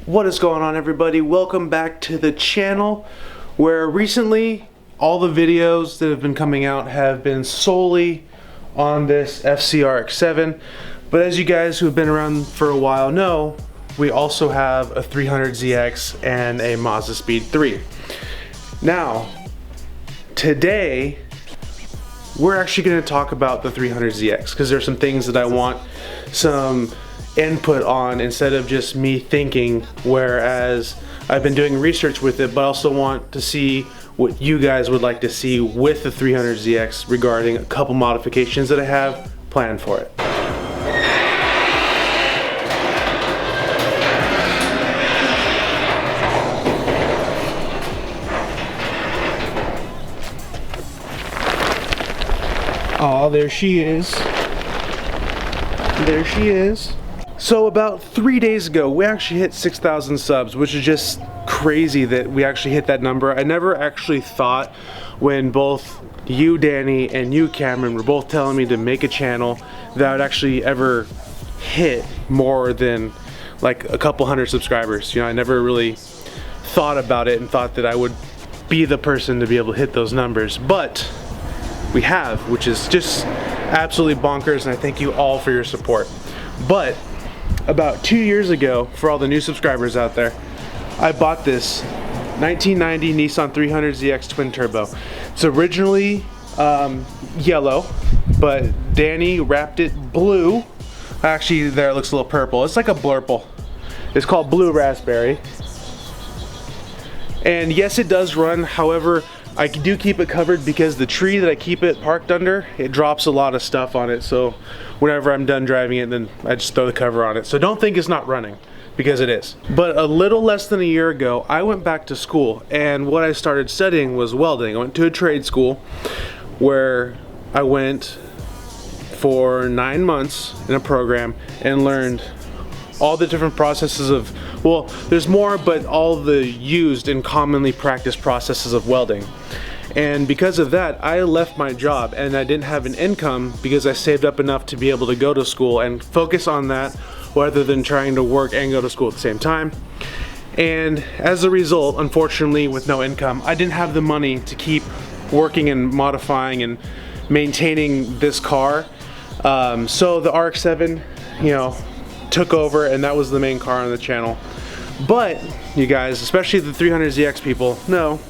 What is going on, everybody? Welcome back to the channel, where recently all the videos that have been coming out have been solely on this FCRX7. But as you guys who have been around for a while know, we also have a 300ZX and a Mazda Speed 3. Now, today we're actually going to talk about the 300ZX because there's some things that I want some input on instead of just me thinking, whereas I've been doing research with it, but I also want to see what you guys would like to see with the 300ZX regarding a couple modifications that I have planned for it. Oh, there she is. There she is. So about 3 days ago, we actually hit 6,000 subs, which is just crazy that we actually hit that number. I never actually thought, when both you, Danny, and you, Cameron, were both telling me to make a channel, that I would actually ever hit more than like a couple hundred subscribers. You know, I never really thought about it and thought that I would be the person to be able to hit those numbers. But we have, which is just absolutely bonkers, and I thank you all for your support. But about 2 years ago, for all the new subscribers out there, I bought this 1990 Nissan 300ZX twin turbo. It's originally yellow, but Danny wrapped it blue. Actually, there it looks a little purple. It's like a blurple. It's called Blue Raspberry. And yes, it does run. However, I do keep it covered because the tree that I keep it parked under, it drops a lot of stuff on it. So whenever I'm done driving it, then I just throw the cover on it. So don't think it's not running, because it is. But a little less than a year ago, I went back to school, and what I started studying was welding. I went to a trade school where I went for 9 months in a program and learned all the different processes of, well, there's more, but all the used and commonly practiced processes of welding. And because of that, I left my job and I didn't have an income because I saved up enough to be able to go to school and focus on that rather than trying to work and go to school at the same time. And as a result, unfortunately, with no income, I didn't have the money to keep working and modifying and maintaining this car. So the RX-7, you know, took over, and that was the main car on the channel. But you guys, especially the 300ZX people, know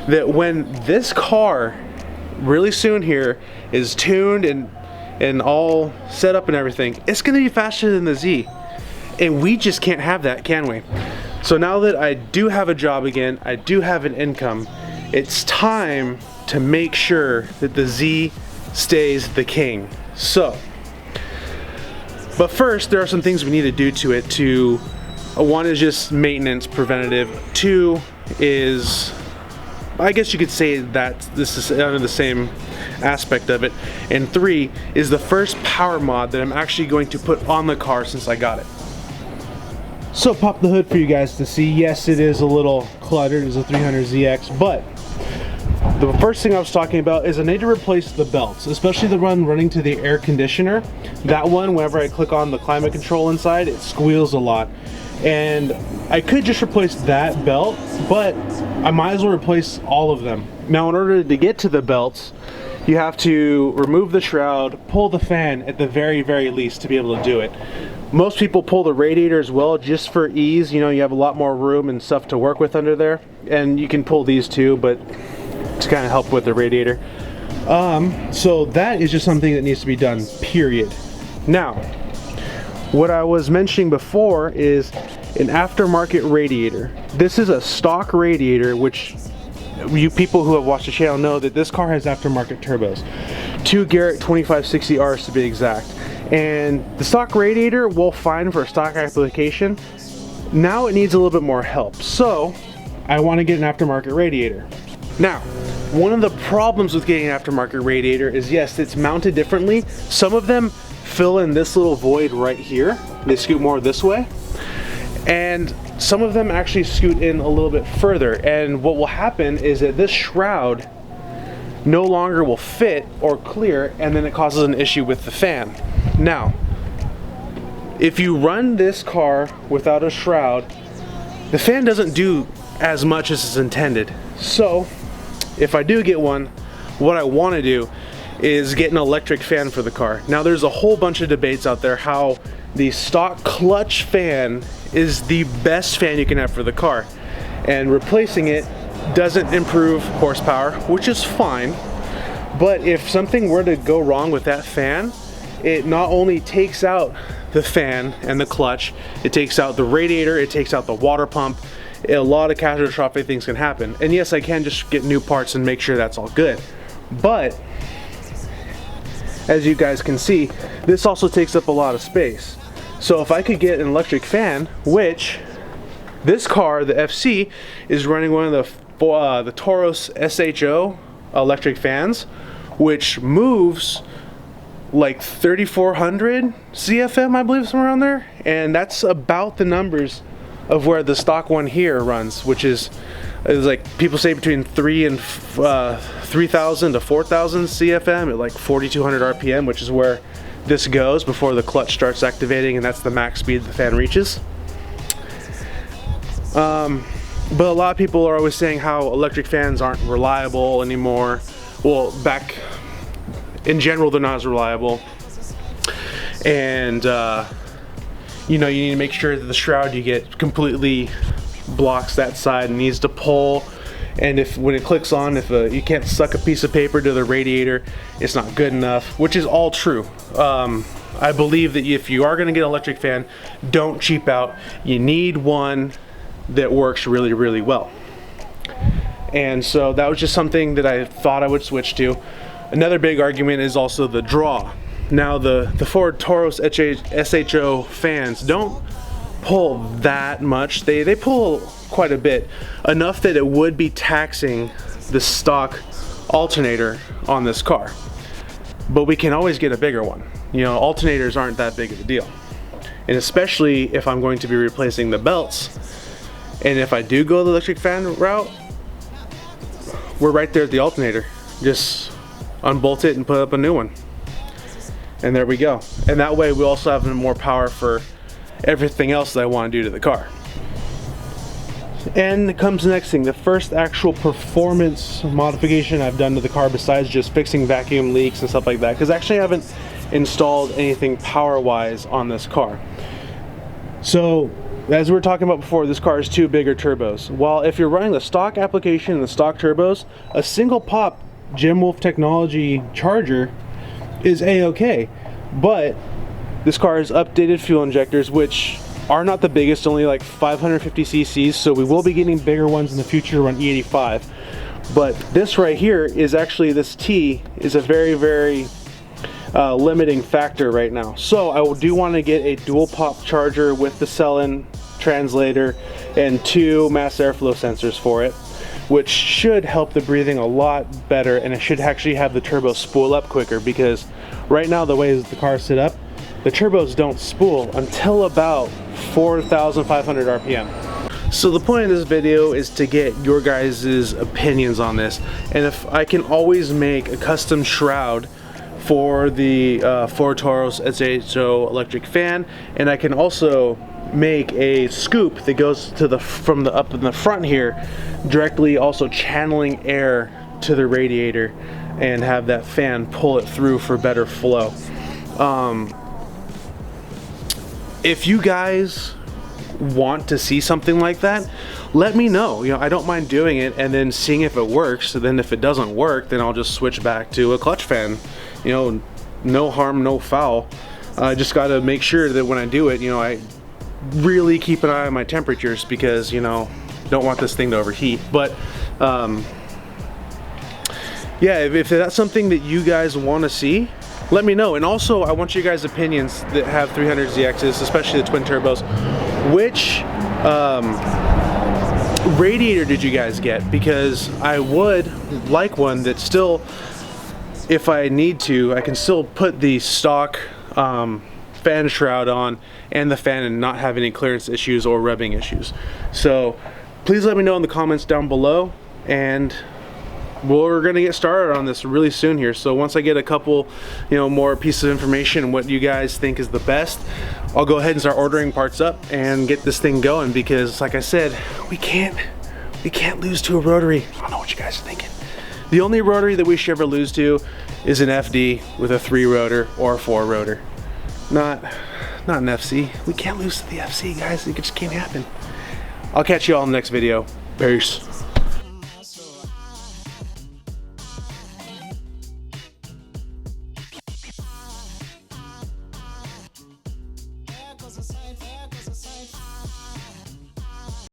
that when this car really soon here is tuned and all set up and everything, it's gonna be faster than the Z. And we just can't have that, can we? So now that I do have a job again, I do have an income, it's time to make sure that the Z stays the king. So, but first, there are some things we need to do to it. One is just maintenance, preventative. Two is, I guess you could say that this is under the same aspect of it. And three is the first power mod that I'm actually going to put on the car since I got it. So pop the hood for you guys to see. Yes, it is a little cluttered as a 300ZX, but the first thing I was talking about is I need to replace the belts, especially the one running to the air conditioner. That one, whenever I click on the climate control inside, it squeals a lot. And I could just replace that belt, but I might as well replace all of them. Now, in order to get to the belts, you have to remove the shroud, pull the fan at the very, very least to be able to do it. Most people pull the radiator as well, just for ease. You know, you have a lot more room and stuff to work with under there. And you can pull these too, but to kind of help with the radiator. So that is just something that needs to be done, period. Now, what I was mentioning before is an aftermarket radiator. This is a stock radiator, which you people who have watched the channel know that this car has aftermarket turbos. 2 Garrett 2560Rs to be exact. And the stock radiator will fine for a stock application. Now it needs a little bit more help. So I want to get an aftermarket radiator. Now, one of the problems with getting an aftermarket radiator is, yes, it's mounted differently. Some of them fill in this little void right here. They scoot more this way. And some of them actually scoot in a little bit further. And what will happen is that this shroud no longer will fit or clear, and then it causes an issue with the fan. Now, if you run this car without a shroud, the fan doesn't do as much as it's intended. So if I do get one, what I want to do is get an electric fan for the car. Now there's a whole bunch of debates out there how the stock clutch fan is the best fan you can have for the car, and replacing it doesn't improve horsepower, which is fine. But if something were to go wrong with that fan, it not only takes out the fan and the clutch, it takes out the radiator, it takes out the water pump. A lot of catastrophic things can happen. And yes, I can just get new parts and make sure that's all good. But as you guys can see, this also takes up a lot of space. So if I could get an electric fan, which this car, the FC, is running one of the Toros SHO electric fans, which moves like 3,400 CFM, I believe, somewhere around there. And that's about the numbers of where the stock one here runs, which is like people say between 3,000 to 4,000 CFM at like 4,200 RPM, which is where this goes before the clutch starts activating, and that's the max speed the fan reaches. But a lot of people are always saying how electric fans aren't reliable anymore. Well, back in general, they're not as reliable. And you know, you need to make sure that the shroud you get completely blocks that side and needs to pull. And if when it clicks on, if you can't suck a piece of paper to the radiator, it's not good enough, which is all true. I believe that if you are going to get an electric fan, don't cheap out. You need one that works really, really well. And so that was just something that I thought I would switch to. Another big argument is also the draw. Now the Ford Taurus SHO fans don't pull that much. They pull quite a bit, enough that it would be taxing the stock alternator on this car. But we can always get a bigger one. You know, alternators aren't that big of a deal. And especially if I'm going to be replacing the belts. And if I do go the electric fan route, we're right there at the alternator. Just unbolt it and put up a new one. And there we go. And that way we also have more power for everything else that I want to do to the car. And it comes the next thing, the first actual performance modification I've done to the car besides just fixing vacuum leaks and stuff like that, because actually I haven't installed anything power wise on this car. So as we were talking about before, this car has two bigger turbos. While if you're running the stock application and the stock turbos, a single pop Jim Wolf technology charger is a-okay. But this car has updated fuel injectors, which are not the biggest, only like 550 cc's, so we will be getting bigger ones in the future to run E85. But this right here is actually, this T is a very, very limiting factor right now. So I do want to get a dual pop charger with the cell-in translator and 2 mass airflow sensors for it, which should help the breathing a lot better, and it should actually have the turbo spool up quicker, because right now the way the car is set up, the turbos don't spool until about 4,500 RPM. So the point of this video is to get your guys' opinions on this, and if I can always make a custom shroud for the Ford Taurus SHO electric fan, and I can also make a scoop that goes to the from the up in the front here, directly also channeling air to the radiator, and have that fan pull it through for better flow. If you guys want to see something like that, let me know. You know, I don't mind doing it and then seeing if it works. And then if it doesn't work, then I'll just switch back to a clutch fan. You know, no harm, no foul. I just got to make sure that when I do it, you know, I really keep an eye on my temperatures, because, you know, don't want this thing to overheat. But yeah, if that's something that you guys want to see, let me know. And also, I want you guys' opinions that have 300ZXs, especially the twin turbos. Which radiator did you guys get? Because I would like one that still, if I need to, I can still put the stock fan shroud on and the fan and not have any clearance issues or rubbing issues. So please let me know in the comments down below, and we're gonna get started on this really soon here. So once I get a couple, you know, more pieces of information and what you guys think is the best, I'll go ahead and start ordering parts up and get this thing going, because like I said, we can't lose to a rotary. I don't know what you guys are thinking. The only rotary that we should ever lose to is an FD with a 3 rotor or a 4 rotor. Not an FC. We can't lose to the FC, guys. It just can't happen. I'll catch you all in the next video. Peace.